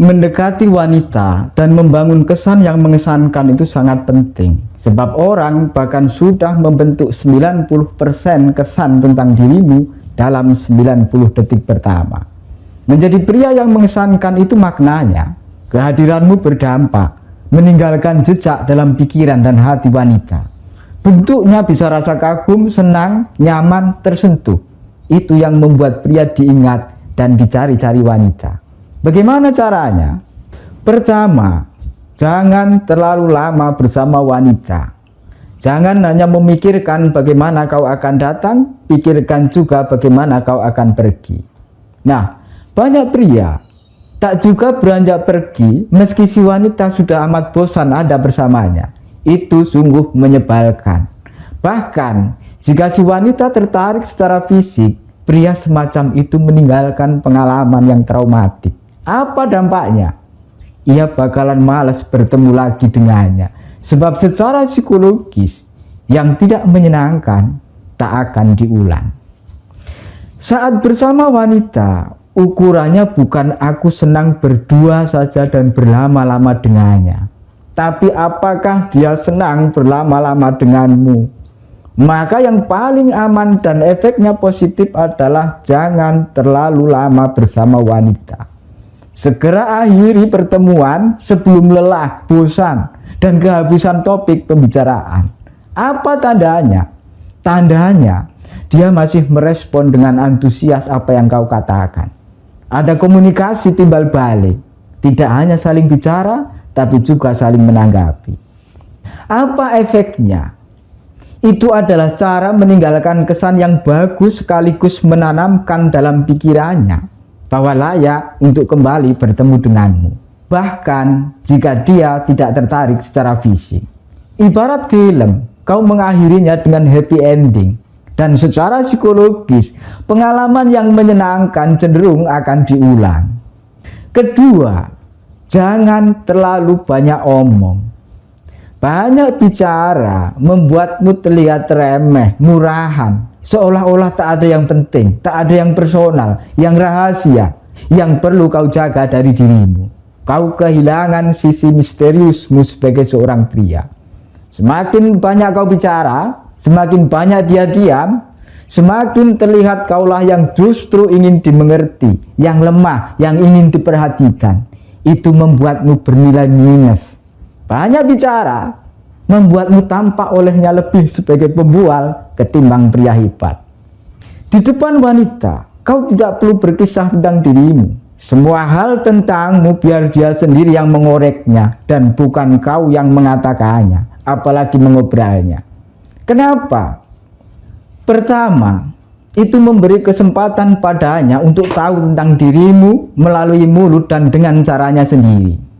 Mendekati wanita dan membangun kesan yang mengesankan itu sangat penting. Sebab orang bahkan sudah membentuk 90% kesan tentang dirimu dalam 90 detik pertama. Menjadi pria yang mengesankan itu maknanya kehadiranmu berdampak, meninggalkan jejak dalam pikiran dan hati wanita. Bentuknya bisa rasa kagum, senang, nyaman, tersentuh. Itu yang membuat pria diingat dan dicari-cari wanita. Bagaimana caranya? Pertama, jangan terlalu lama bersama wanita. Jangan hanya memikirkan bagaimana kau akan datang, pikirkan juga bagaimana kau akan pergi. Nah, banyak pria tak juga beranjak pergi meski si wanita sudah amat bosan ada bersamanya. Itu sungguh menyebalkan. Bahkan, jika si wanita tertarik secara fisik, pria semacam itu meninggalkan pengalaman yang traumatik. Apa dampaknya? Ia bakalan malas bertemu lagi dengannya. Sebab secara psikologis yang tidak menyenangkan tak akan diulang. Saat bersama wanita, ukurannya bukan aku senang berdua saja dan berlama-lama dengannya. Tapi apakah dia senang berlama-lama denganmu? Maka yang paling aman dan efeknya positif adalah jangan terlalu lama bersama wanita. Segera akhiri pertemuan sebelum lelah, bosan, dan kehabisan topik pembicaraan. Apa tandanya? Tandanya dia masih merespon dengan antusias apa yang kau katakan. Ada komunikasi timbal balik. Tidak hanya saling bicara, tapi juga saling menanggapi. Apa efeknya? Itu adalah cara meninggalkan kesan yang bagus sekaligus menanamkan dalam pikirannya bahwa layak untuk kembali bertemu denganmu. Bahkan jika dia tidak tertarik secara fisik. Ibarat film, kau mengakhirinya dengan happy ending. Dan secara psikologis, pengalaman yang menyenangkan cenderung akan diulang. Kedua, jangan terlalu banyak omong. Banyak bicara membuatmu terlihat remeh, murahan. Seolah-olah tak ada yang penting, tak ada yang personal, yang rahasia, yang perlu kau jaga dari dirimu. Kau kehilangan sisi misteriusmu sebagai seorang pria. Semakin banyak kau bicara, semakin banyak dia diam, semakin terlihat kaulah yang justru ingin dimengerti, yang lemah, yang ingin diperhatikan. Itu membuatmu bernilai minus. Banyak bicara membuatmu tampak olehnya lebih sebagai pembual ketimbang pria hebat. Di depan wanita, kau tidak perlu berkisah tentang dirimu. Semua hal tentangmu biar dia sendiri yang mengoreknya dan bukan kau yang mengatakannya, apalagi mengobrolnya. Kenapa? Pertama, itu memberi kesempatan padanya untuk tahu tentang dirimu melalui mulut dan dengan caranya sendiri.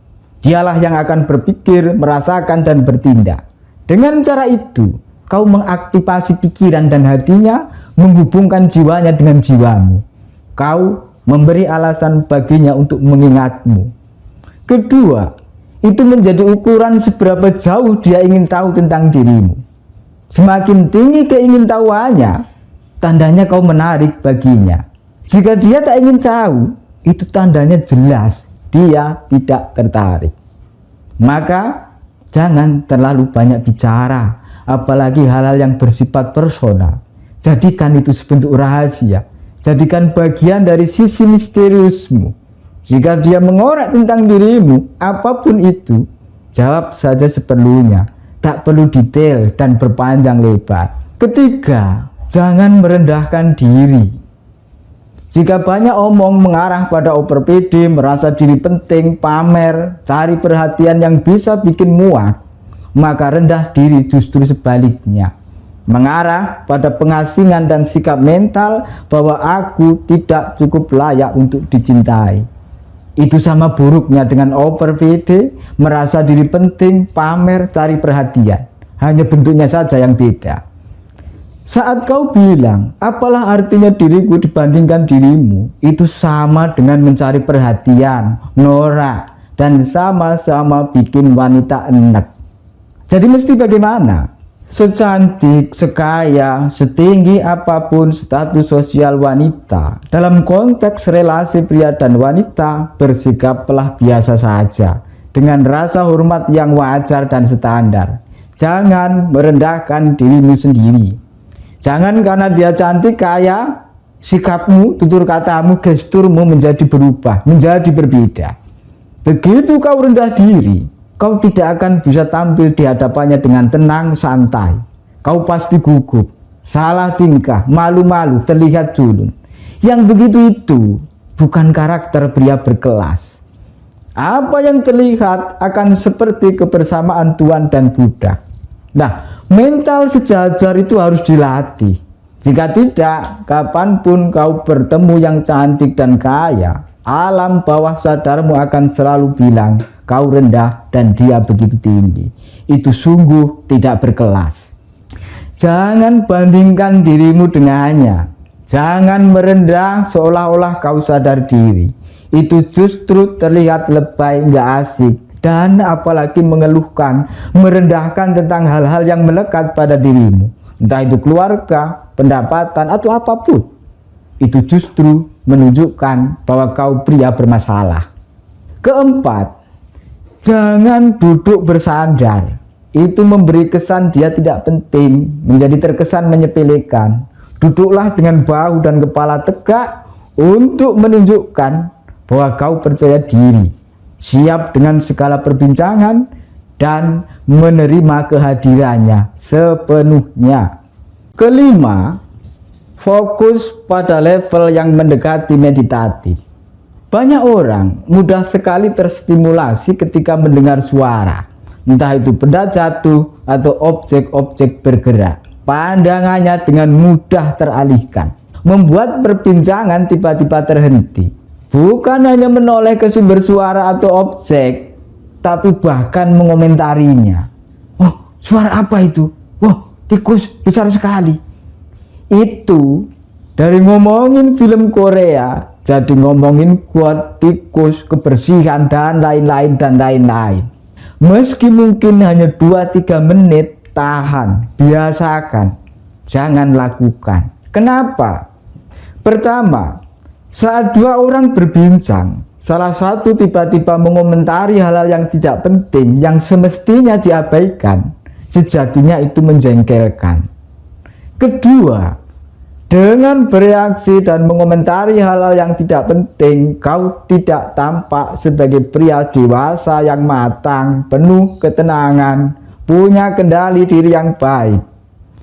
Dialah yang akan berpikir, merasakan, dan bertindak. Dengan cara itu, kau mengaktifasi pikiran dan hatinya, menghubungkan jiwanya dengan jiwamu. Kau memberi alasan baginya untuk mengingatmu. Kedua, itu menjadi ukuran seberapa jauh dia ingin tahu tentang dirimu. Semakin tinggi keingintahuannya, tandanya kau menarik baginya. Jika dia tak ingin tahu, itu tandanya jelas dia tidak tertarik. Maka jangan terlalu banyak bicara, apalagi hal-hal yang bersifat personal. Jadikan itu sebentuk rahasia. Jadikan bagian dari sisi misteriusmu. Jika dia mengorek tentang dirimu, apapun itu, jawab saja seperlunya. Tak perlu detail dan berpanjang lebar. Ketiga, jangan merendahkan diri. Jika banyak omong mengarah pada overpede, merasa diri penting, pamer, cari perhatian yang bisa bikin muak, maka rendah diri justru sebaliknya. Mengarah pada pengasingan dan sikap mental bahwa aku tidak cukup layak untuk dicintai. Itu sama buruknya dengan overpede, merasa diri penting, pamer, cari perhatian. Hanya bentuknya saja yang beda. Saat kau bilang, apalah artinya diriku dibandingkan dirimu, itu sama dengan mencari perhatian, norak, dan sama-sama bikin wanita enek. Jadi mesti bagaimana? Secantik, sekaya, setinggi apapun status sosial wanita, dalam konteks relasi pria dan wanita, bersikaplah biasa saja, dengan rasa hormat yang wajar dan standar. Jangan merendahkan dirimu sendiri. Jangan karena dia cantik, kaya, sikapmu, tutur katamu, gesturmu menjadi berubah, menjadi berbeda. Begitu kau rendah diri, kau tidak akan bisa tampil di hadapannya dengan tenang, santai. Kau pasti gugup, salah tingkah, malu-malu, terlihat culun. Yang begitu itu bukan karakter pria berkelas. Apa yang terlihat akan seperti kebersamaan tuan dan budak. Nah, mental sejajar itu harus dilatih. Jika tidak, kapanpun kau bertemu yang cantik dan kaya, alam bawah sadarmu akan selalu bilang kau rendah dan dia begitu tinggi. Itu sungguh tidak berkelas. Jangan bandingkan dirimu dengannya. Jangan merendah seolah-olah kau sadar diri. Itu justru terlihat lebay, gak asik, dan apalagi mengeluhkan, merendahkan tentang hal-hal yang melekat pada dirimu, entah itu keluarga, pendapatan, atau apapun. Itu justru menunjukkan bahwa kau pria bermasalah. Keempat, jangan duduk bersandar. Itu memberi kesan dia tidak penting, menjadi terkesan menyepelekan. Duduklah dengan bahu dan kepala tegak untuk menunjukkan bahwa kau percaya diri, siap dengan segala perbincangan, dan menerima kehadirannya sepenuhnya. Kelima, fokus pada level yang mendekati meditatif. Banyak orang mudah sekali terstimulasi ketika mendengar suara, entah itu benda jatuh atau objek-objek bergerak. Pandangannya dengan mudah teralihkan, membuat perbincangan tiba-tiba terhenti. Bukan hanya menoleh ke sumber suara atau objek, tapi bahkan mengomentarinya. Oh, suara apa itu? Wah, tikus besar sekali. Itu dari ngomongin film Korea jadi ngomongin kuat, tikus, kebersihan, dan lain-lain dan lain-lain. Meski mungkin hanya 2-3 menit, tahan, biasakan, jangan lakukan. Kenapa? Pertama, saat dua orang berbincang, salah satu tiba-tiba mengomentari hal-hal yang tidak penting, yang semestinya diabaikan, sejatinya itu menjengkelkan. Kedua, dengan bereaksi dan mengomentari hal-hal yang tidak penting, kau tidak tampak sebagai pria dewasa yang matang, penuh ketenangan, punya kendali diri yang baik.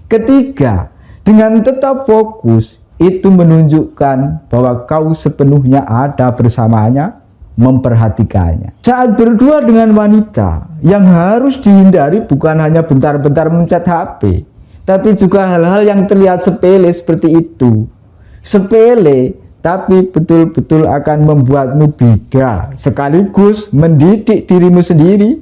Ketiga, dengan tetap fokus, itu menunjukkan bahwa kau sepenuhnya ada bersamanya, memperhatikannya. Saat berdua dengan wanita, yang harus dihindari bukan hanya bentar-bentar mencet HP, tapi juga hal-hal yang terlihat sepele seperti itu. Sepele, tapi betul-betul akan membuatmu beda, sekaligus mendidik dirimu sendiri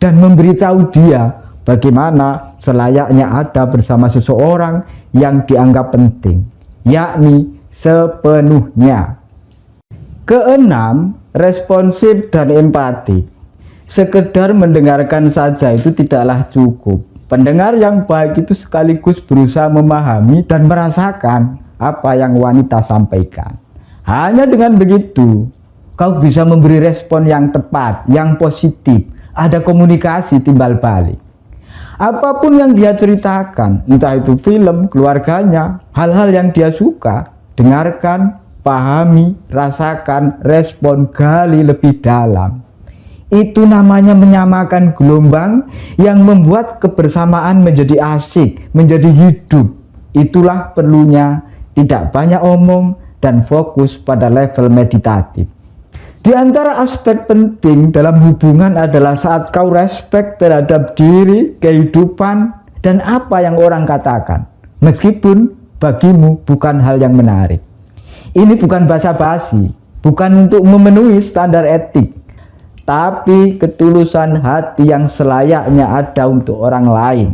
dan memberitahu dia bagaimana selayaknya ada bersama seseorang yang dianggap penting, yakni sepenuhnya. Keenam, responsif dan empati. Sekedar mendengarkan saja itu tidaklah cukup. Pendengar yang baik itu sekaligus berusaha memahami dan merasakan apa yang wanita sampaikan. Hanya dengan begitu, kau bisa memberi respon yang tepat, yang positif. Ada komunikasi timbal balik. Apapun yang dia ceritakan, entah itu film, keluarganya, hal-hal yang dia suka, dengarkan, pahami, rasakan, respon, gali lebih dalam. Itu namanya menyamakan gelombang yang membuat kebersamaan menjadi asik, menjadi hidup. Itulah perlunya tidak banyak omong dan fokus pada level meditatif. Di antara aspek penting dalam hubungan adalah saat kau respect terhadap diri, kehidupan, dan apa yang orang katakan, meskipun bagimu bukan hal yang menarik. Ini bukan basa-basi, bukan untuk memenuhi standar etik, tapi ketulusan hati yang selayaknya ada untuk orang lain.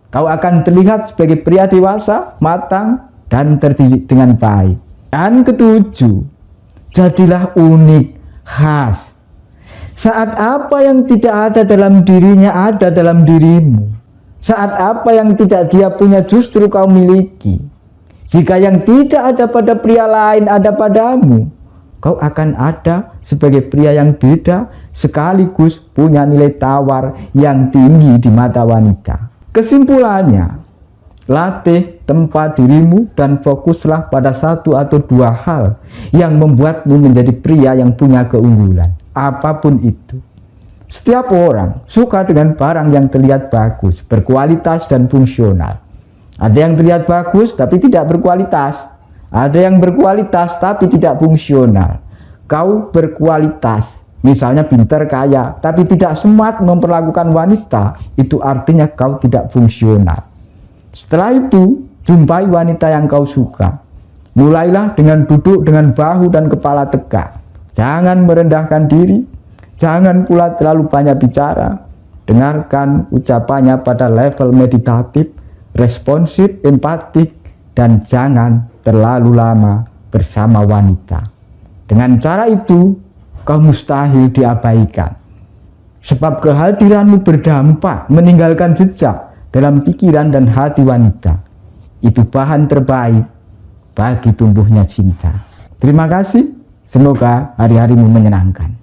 Kau akan terlihat sebagai pria dewasa, matang, dan terdidik dengan baik. Dan ketujuh, jadilah unik, khas. Saat apa yang tidak ada dalam dirinya ada dalam dirimu, Saat apa yang tidak dia punya justru kau miliki. Jika yang tidak ada pada pria lain ada padamu, kau akan ada sebagai pria yang beda sekaligus punya nilai tawar yang tinggi di mata wanita. Kesimpulannya, latih tempat dirimu dan fokuslah pada satu atau dua hal yang membuatmu menjadi pria yang punya keunggulan, apapun itu. Setiap orang suka dengan barang yang terlihat bagus, berkualitas dan fungsional. Ada yang terlihat bagus tapi tidak berkualitas. Ada yang berkualitas tapi tidak fungsional. Kau berkualitas, misalnya pintar, kaya, tapi tidak smart memperlakukan wanita, itu artinya kau tidak fungsional. Setelah itu, jumpai wanita yang kau suka. Mulailah dengan duduk dengan bahu dan kepala tegak. Jangan merendahkan diri. Jangan pula terlalu banyak bicara. Dengarkan ucapannya pada level meditatif, responsif, empatik, dan jangan terlalu lama bersama wanita. Dengan cara itu, kau mustahil diabaikan. Sebab kehadiranmu berdampak meninggalkan jejak dalam pikiran dan hati wanita. Itu bahan terbaik bagi tumbuhnya cinta. Terima kasih. Semoga hari-harimu menyenangkan.